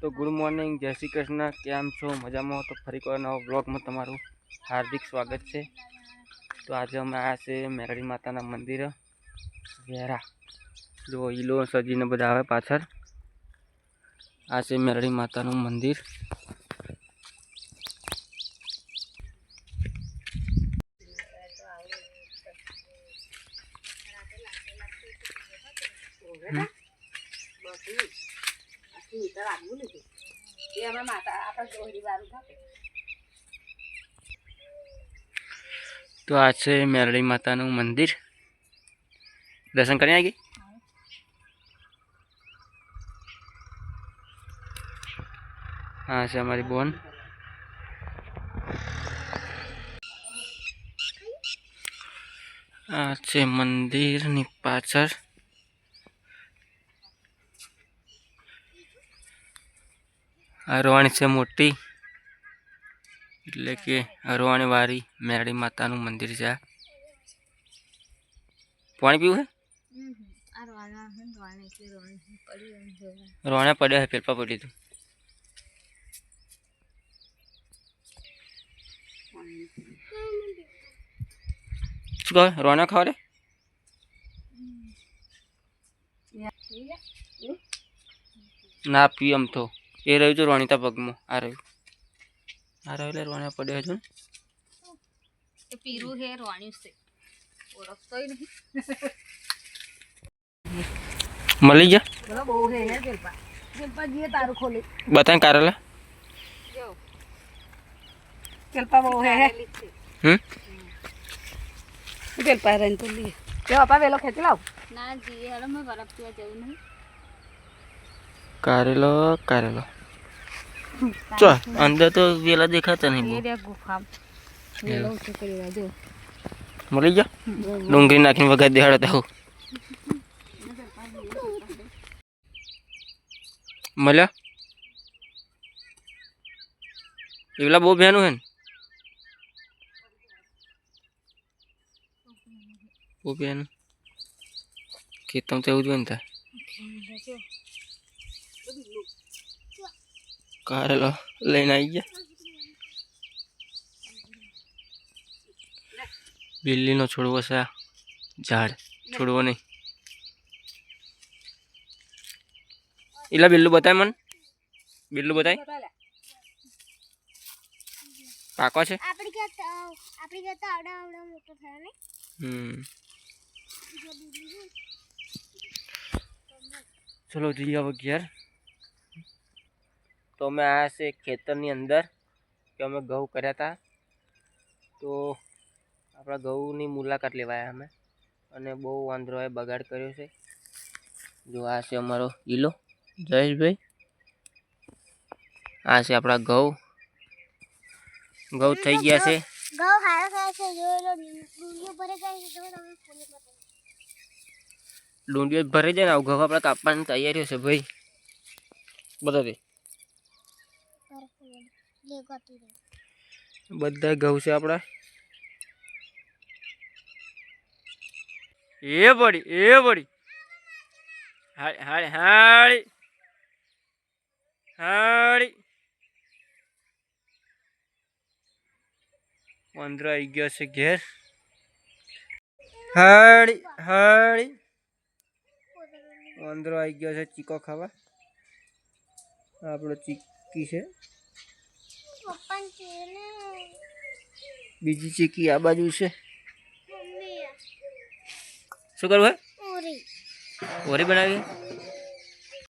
तो good morning, जय श्री कृष्ण। केम छो? मजा में हो तो फरी एक नवा ब्लॉग में तमारू हार्दिक स्वागत है। तो आज अमे आया से मेरड़ी माता मंदिर वेरा जो ईलो सजी ने बधा आवे पाछळ आ से मेरड़ी माता मंदिर। तो आज से मेरड़ी माता मंदिर दर्शन करने आएगी। हाँ से हमारी बोन आज से मंदिर नी पाछळ अरवाणी से मोटी એટલે કે અરવાણી વાળી મેરડી માતાનું મંદિર છે। પાણી પીવું હે? રોણા પડ્યા હે, પેલપા પડી તું શું કહે? રોણા ખાવા રે ના પી એમ તો એ રહ્યું તો રોણીતા પગમાં આ રહ્યું એટલે રોણા પડ્યા છે એ પીરું હે રોણ્યું છે ઓળખતોય નહીં મળી જા બોલો બહુ હે હે જલપા જે તારું ખોલે બતાય કારેલા જો જલપા બહુ હે જલપા રન તો લી જો આપા વેલો ખેંચી લાવ ના જી હેલો મે બરફ પીવા જવું નહીં કારેલો કારેલો चो अंदर तो वेला देखाता नहीं ये देख गुफा वेला ऊंचे करेगा जो मली जा डोंगरी नाखीने वगैरह देहाड़ता हो मल्या एवला बो बहनो है वो बहन खेतों से उज बनता कारेलो लेने आई गया बिल्ली नो छोड़वो से झाड़ छोड़वो नहीं इला बिल्लू बताए मन बिल्लू बताए पाको छे आपड़ी के तो आवड़ा आवड़ा मोटो थायो ने चलो जी अब यार तो मैं आया से खेतरनी अंदर कि अमे घऊ कर्या था तो अपना घऊनी मुलाकात लेवाया हमें अने बहु वांदरोए बगाड़ कर्यो छे। जो आ से अमारो ईलो जयेश भाई आ से अपना घऊ थई गया छे घऊ हारो थाय छे जो एलो डूंडियो भरे जाय छे जो તમે ફોને બતાવો डूंडियो भरे जाय ने घऊ आपणे कापવાની તૈયારી છે ભાઈ બતા દે બધા ઘઉં છે આપડા એ બડી હાળી હાળી હાળી હાળી વાંદરો આવી ગયો છે ઘેર હાળી હાળી વાંદરો આવી ગયો છે ચીકો ખાવા આપણો ચીકી છે बीजी चीकी आ बाजू से शू करू है ओरी बनावी